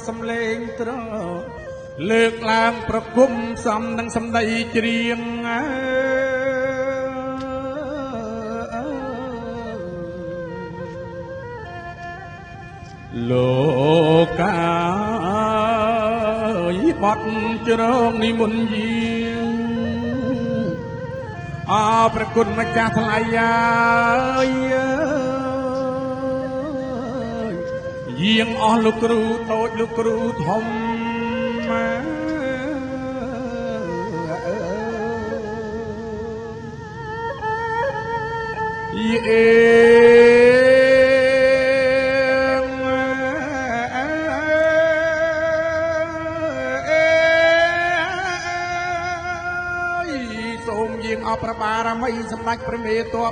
សំឡេងត្រលើកឡើងប្រគំសំនឹងសម្ដីច្រៀងលោកកាយបត់ជ្រងនិមន្តយាងអរព្រះគុណម្ចាស់ថ្លៃយាងអស់លោកគ្រូតូចលោកគ្រូធំយេសូមយាងអបព្រះបារមីសម្ដេចព្រះមេត្តា